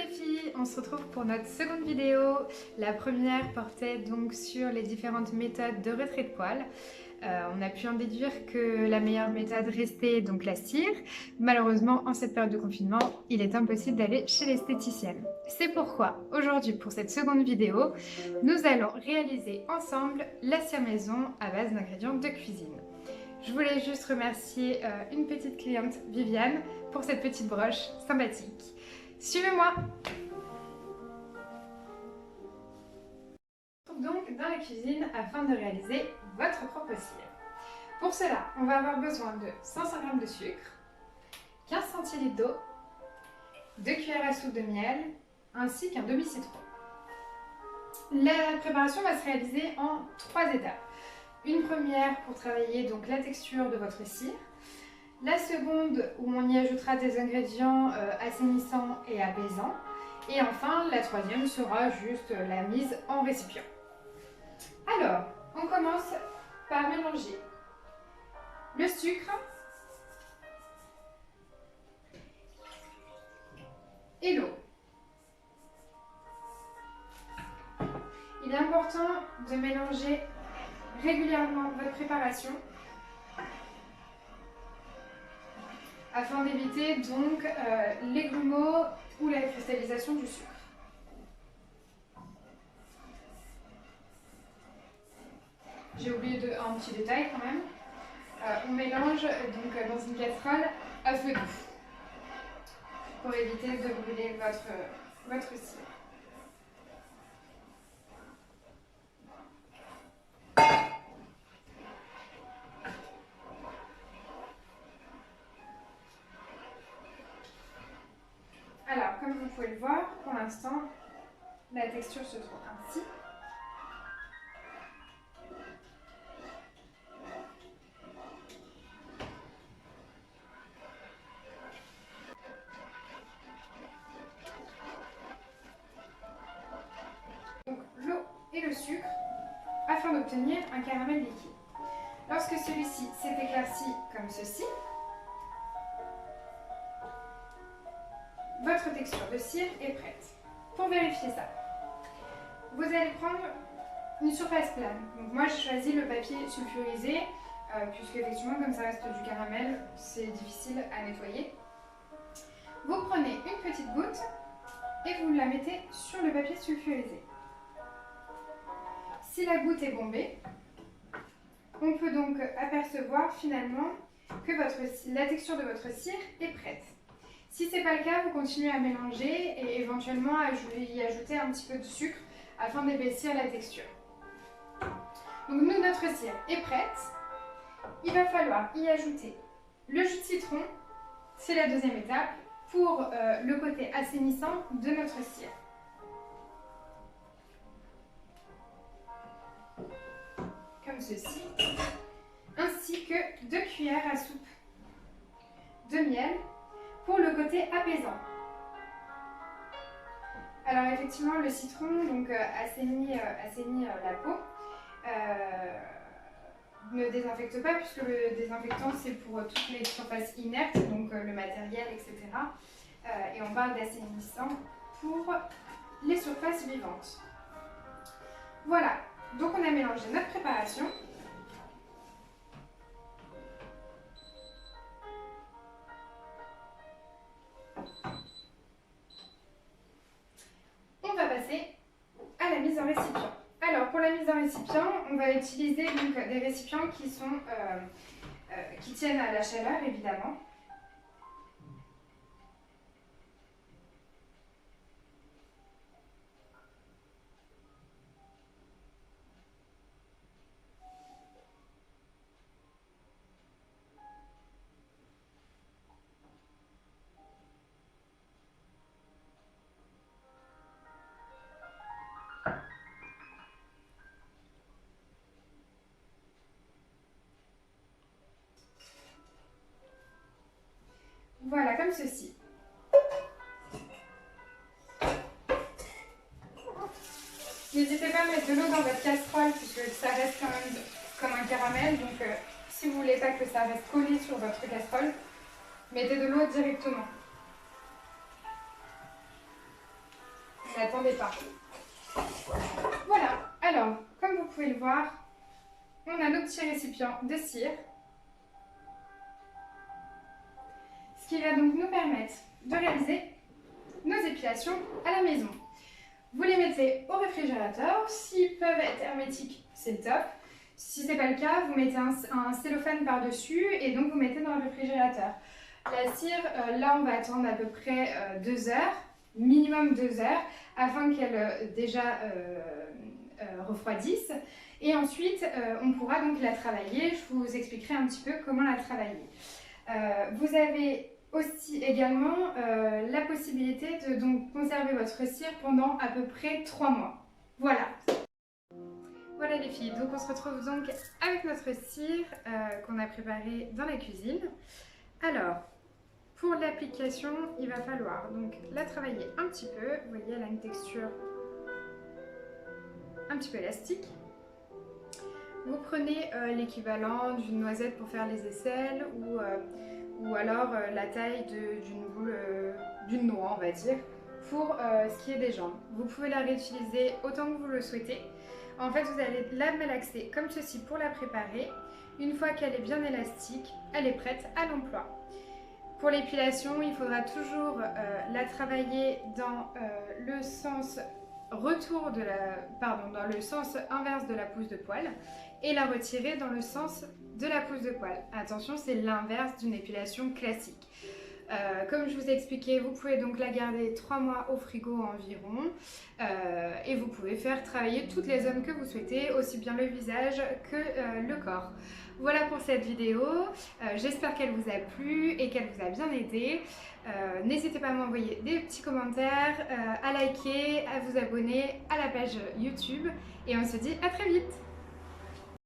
les filles, on se retrouve pour notre seconde vidéo. La première portait donc sur les différentes méthodes de retrait de poils. On a pu en déduire que la meilleure méthode restait donc la cire. Malheureusement, en cette période de confinement, il est impossible d'aller chez l'esthéticienne. C'est pourquoi aujourd'hui, pour cette seconde vidéo, nous allons réaliser ensemble la cire maison à base d'ingrédients de cuisine. Je voulais juste remercier une petite cliente, Viviane, pour cette petite broche sympathique. Suivez-moi! On se retrouve donc dans la cuisine afin de réaliser votre propre cire. Pour cela, on va avoir besoin de 150 g de sucre, 15 cl d'eau, 2 cuillères à soupe de miel, ainsi qu'un demi-citron. La préparation va se réaliser en 3 étapes. Une première pour travailler donc la texture de votre cire. La seconde où on y ajoutera des ingrédients assainissants et apaisants. Et enfin, la troisième sera juste la mise en récipient. Alors, on commence par mélanger le sucre et l'eau. Il est important de mélanger régulièrement votre préparation afin d'éviter donc les grumeaux ou la cristallisation du sucre. J'ai oublié un petit détail quand même. On mélange donc dans une casserole à feu doux pour éviter de brûler votre cire. Alors, comme vous pouvez le voir, pour l'instant, la texture se trouve ainsi. Donc, l'eau et le sucre afin d'obtenir un caramel liquide. Lorsque celui-ci s'est éclairci comme ceci, votre texture de cire est prête. Pour vérifier ça, vous allez prendre une surface plane. Donc moi j'ai choisi le papier sulfurisé, puisque effectivement comme ça reste du caramel, c'est difficile à nettoyer. Vous prenez une petite goutte et vous la mettez sur le papier sulfurisé. Si la goutte est bombée, on peut donc apercevoir finalement que la texture de votre cire est prête. Si ce n'est pas le cas, vous continuez à mélanger et éventuellement à y ajouter un petit peu de sucre afin d'épaissir la texture. Donc notre cire est prête. Il va falloir y ajouter le jus de citron, c'est la deuxième étape, pour le côté assainissant de notre cire. Comme ceci, ainsi que 2 cuillères à soupe de miel pour le côté apaisant. Alors effectivement, le citron donc, assainit la peau, ne désinfecte pas puisque le désinfectant c'est pour toutes les surfaces inertes, donc le matériel, etc. Et on parle d'assainissant pour les surfaces vivantes. Voilà, donc on a mélangé notre préparation. On va passer à la mise en récipient. Alors pour la mise en récipient, on va utiliser donc des récipients qui tiennent à la chaleur évidemment. Voilà, comme ceci. N'hésitez pas à mettre de l'eau dans votre casserole puisque ça reste quand même comme un caramel. Donc si vous ne voulez pas que ça reste collé sur votre casserole, mettez de l'eau directement. N'attendez pas. Voilà, alors, comme vous pouvez le voir, on a nos petits récipients de cire. Ce qui va donc nous permettre de réaliser nos épilations à la maison. Vous les mettez au réfrigérateur. S'ils peuvent être hermétiques, c'est le top. Si ce n'est pas le cas, vous mettez un cellophane par-dessus et donc vous mettez dans le réfrigérateur. La cire, là on va attendre à peu près 2 heures, minimum 2 heures, afin qu'elle déjà refroidisse. Et ensuite, on pourra donc la travailler. Je vous expliquerai un petit peu comment la travailler. Vous avez aussi également la possibilité de donc conserver votre cire pendant à peu près 3 mois. Voilà. Voilà les filles, donc on se retrouve donc avec notre cire qu'on a préparée dans la cuisine. Alors, pour l'application, il va falloir donc la travailler un petit peu. Vous voyez, elle a une texture un petit peu élastique. Vous prenez l'équivalent d'une noisette pour faire les aisselles ou alors la taille d'une boule, d'une noix on va dire, pour ce qui est des jambes. Vous pouvez la réutiliser autant que vous le souhaitez. En fait, vous allez la malaxer comme ceci pour la préparer. Une fois qu'elle est bien élastique, elle est prête à l'emploi. Pour l'épilation, il faudra toujours la travailler dans le sens retour de dans le sens inverse de la pousse de poil et la retirer dans le sens de la pousse de poil. Attention, c'est l'inverse d'une épilation classique. Comme je vous ai expliqué, vous pouvez donc la garder 3 mois au frigo environ et vous pouvez faire travailler toutes les zones que vous souhaitez, aussi bien le visage que le corps. Voilà pour cette vidéo, j'espère qu'elle vous a plu et qu'elle vous a bien aidé. N'hésitez pas à m'envoyer des petits commentaires, à liker, à vous abonner à la page YouTube et on se dit à très vite.